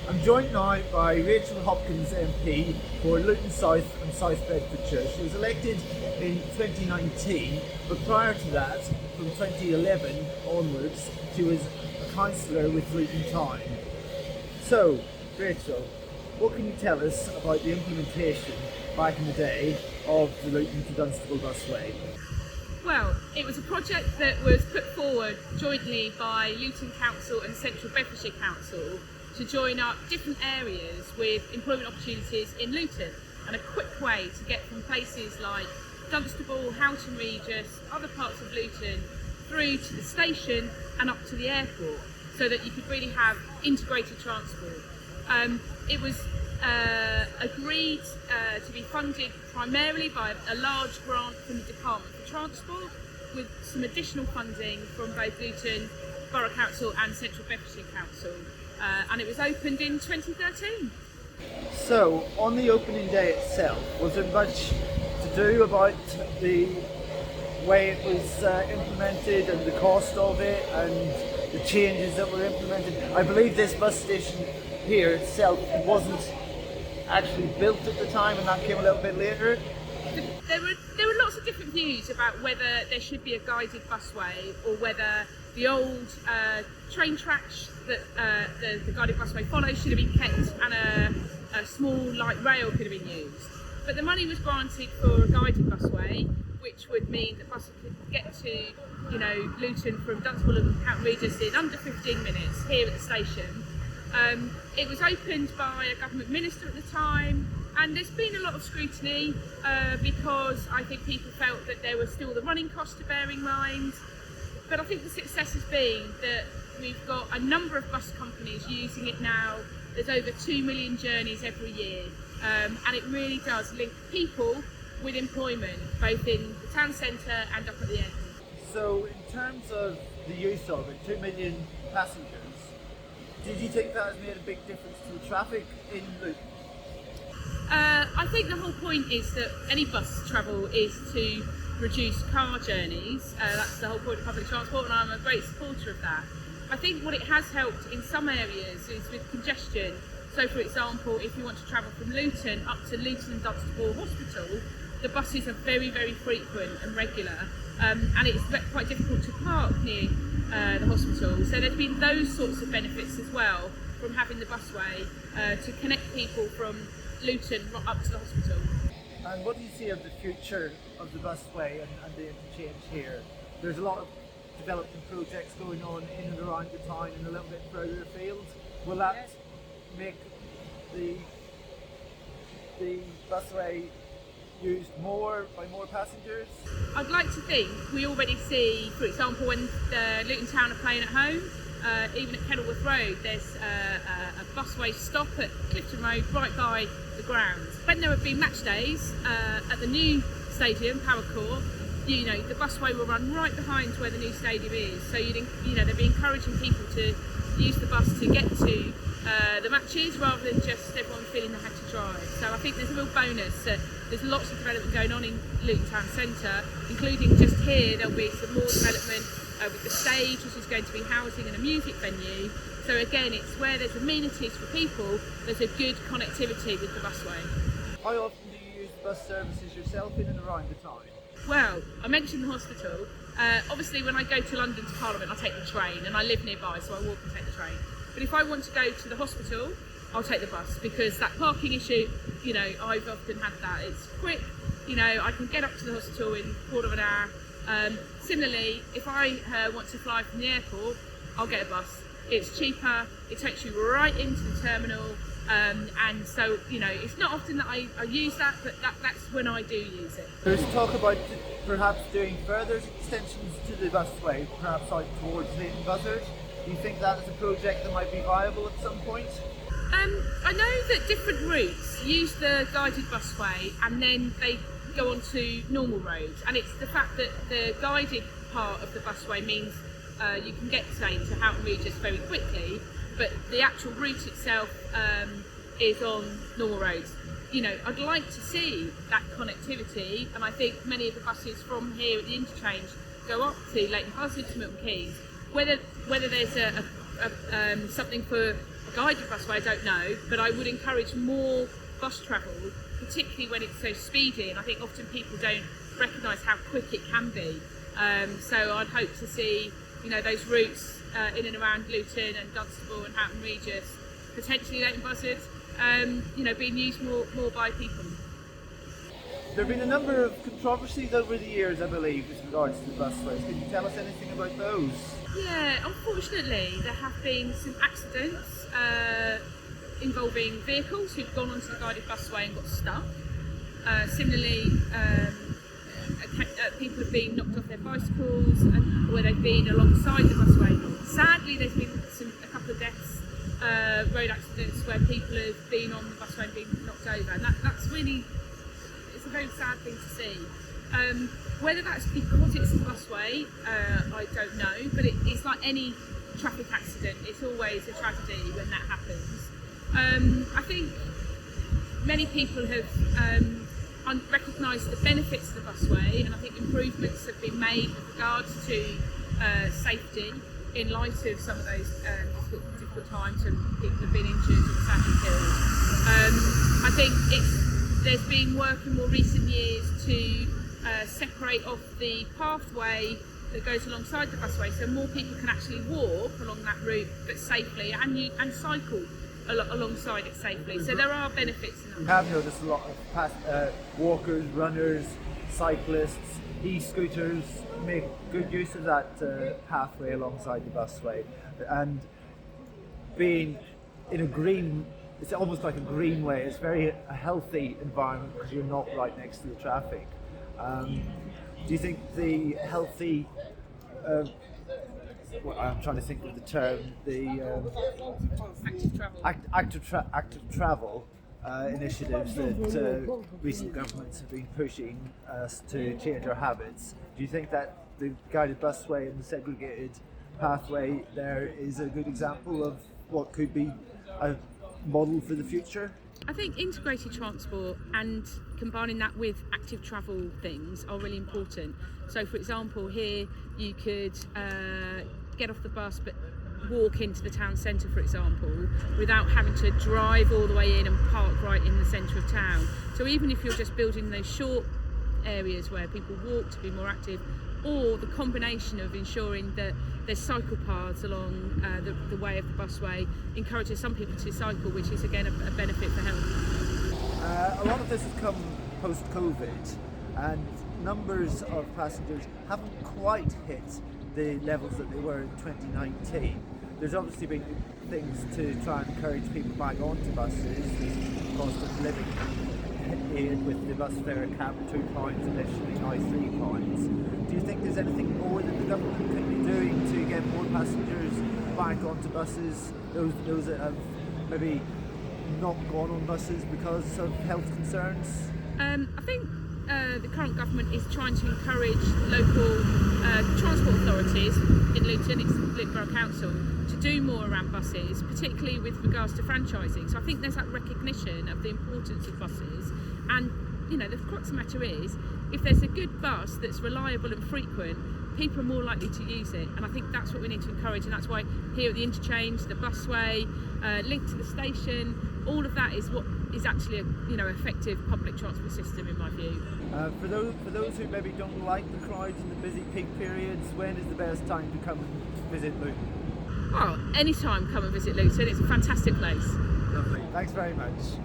I'm joined now by Rachel Hopkins MP for Luton South and South Bedfordshire. She was elected in 2019, but prior to that, from 2011 onwards, she was a councillor with Luton Town. So, Rachel, what can you tell us about the implementation back in the day of the Luton to Dunstable busway? Well, it was a project that was put forward jointly by Luton Council and Central Bedfordshire Council to join up different areas with employment opportunities in Luton, and a quick way to get from places like Dunstable, Houghton Regis, other parts of Luton through to the station and up to the airport, so that you could really have integrated transport. It was agreed to be funded primarily by a large grant from the Department for Transport, with some additional funding from both Luton Borough Council and Central Bedfordshire Council, and it was opened in 2013. So, on the opening day itself, was there much to do about the way it was implemented and the cost of it and the changes that were implemented? I believe this bus station here itself wasn't actually built at the time, and that came a little bit later. There were lots of different views about whether there should be a guided busway or whether the old train tracks that the guided busway follows should have been kept and a small light rail could have been used. But the money was granted for a guided busway, which would mean that buses could get to, Luton from Dunstable and Houghton Regis in under 15 minutes here at the station. It was opened by a government minister at the time, and there's been a lot of scrutiny because I think people felt that there was still the running cost to bear in mind. But I think the success has been that we've got a number of bus companies using it now. There's over 2 million journeys every year, and it really does link people with employment, both in the town centre and up at the end. So, in terms of the use of it, 2 million passengers, did you think that has made a big difference to the traffic in Luton? I think the whole point is that any bus travel is to reduce car journeys. That's the whole point of public transport, and I'm a great supporter of that. I think what it has helped in some areas is with congestion. So, for example, if you want to travel from Luton up to Luton and Dunstable Hospital, the buses are very, very frequent and regular, and it's quite difficult to park near the hospital. So there's been those sorts of benefits as well from having the busway to connect people from Luton up to the hospital. And what do you see of the future of the busway and the interchange here? There's a lot of development projects going on in and around the town and a little bit further afield. Will that make the busway used more by more passengers? I'd like to think we already see, for example, when Luton Town are playing at home, even at Kenilworth Road, there's a busway stop at Clifton Road right by the grounds. When there have been match days at the new stadium, Power Court, the busway will run right behind where the new stadium is. So they'll be encouraging people to use the bus to get to the matches rather than just everyone feeling they had to drive. So I think there's a real bonus. There's lots of development going on in Luton Town Centre, including just here there'll be some more development with the stage, which is going to be housing and a music venue. So again, it's where there's amenities for people, there's a good connectivity with the busway. How often do you use the bus services yourself in and around the town? Well, I mentioned the hospital. Obviously when I go to London to Parliament, I take the train, and I live nearby, so I walk and take the train. But if I want to go to the hospital, I'll take the bus, because that parking issue, I've often had that. It's quick, I can get up to the hospital in a quarter of an hour. Similarly, if I want to fly from the airport, I'll get a bus. It's cheaper, it takes you right into the terminal, and so, it's not often that I use that, but that's when I do use it. There's talk about perhaps doing further extensions to the busway, perhaps out towards Leighton Buzzard. Do you think that is a project that might be viable at some point? I know that different routes use the guided busway and then they go on to normal roads, and it's the fact that the guided part of the busway means you can get, say, to Houghton Regis very quickly, but the actual route itself is on normal roads. I'd like to see that connectivity, and I think many of the buses from here at the interchange go up to Leighton Buzzard to Milton Keynes. Whether there's a something for a guided busway, I don't know, but I would encourage more bus travel, particularly when it's so speedy, and I think often people don't recognise how quick it can be. So I'd hope to see, those routes in and around Luton and Dunstable and Houghton Regis, potentially Leighton Buzzard, being used more by people. There have been a number of controversies over the years, I believe, with regards to the busways. Can you tell us anything about those? Yeah, unfortunately, there have been some accidents involving vehicles who've gone onto the guided busway and got stuck. Similarly, people have been knocked off their bicycles where they've been alongside the busway. Sadly, there's been a couple of deaths, road accidents where people have been on the busway and been knocked over, and that's really, it's a very sad thing to see. Whether that's because it's a busway, I don't know, but it's like any traffic accident, it's always a tragedy when that happens. I think many people have recognised the benefits of the busway, and I think improvements have been made with regards to safety in light of some of those difficult times when people have been injured and sadly killed. I think there's been work in more recent years to separate off the pathway that goes alongside the busway, so more people can actually walk along that route but safely, and cycle alongside it safely. So there are benefits in that. We have noticed a lot of walkers, runners, cyclists, e-scooters make good use of that pathway alongside the busway, and being in a green, it's almost like a greenway. It's very a healthy environment because you're not right next to the traffic. Do you think the healthy, I'm trying to think of the term, the active travel initiatives that recent governments have been pushing us to change our habits, do you think that the guided busway and the segregated pathway there is a good example of what could be a model for the future? I think integrated transport and combining that with active travel things are really important. So for example, here you could get off the bus but walk into the town centre, for example, without having to drive all the way in and park right in the centre of town. So even if you're just building those short areas where people walk to be more active, or the combination of ensuring that there's cycle paths along the way of the busway encourages some people to cycle, which is again a benefit for health. A lot of this has come post-COVID, and numbers of passengers haven't quite hit the levels that they were in 2019. There's obviously been things to try and encourage people back onto buses. There's cost of living aid with the bus fare cap £2 initially, now £3. Do you think there's anything more that the government can be doing to get more passengers back onto buses, those that have maybe not gone on buses because of health concerns? I think the current government is trying to encourage local transport authorities in Luton, it's Luton Borough Council, to do more around buses, particularly with regards to franchising. So I think there's that recognition of the importance of buses, and the crux of the matter is, if there's a good bus that's reliable and frequent, people are more likely to use it, and I think that's what we need to encourage, and that's why here at the interchange, the busway, linked to the station, all of that is what is actually a effective public transport system in my view. For those who maybe don't like the crowds in the busy peak periods, when is the best time to come and visit Luton? Oh, anytime come and visit Luton, it's a fantastic place. Lovely, thanks very much.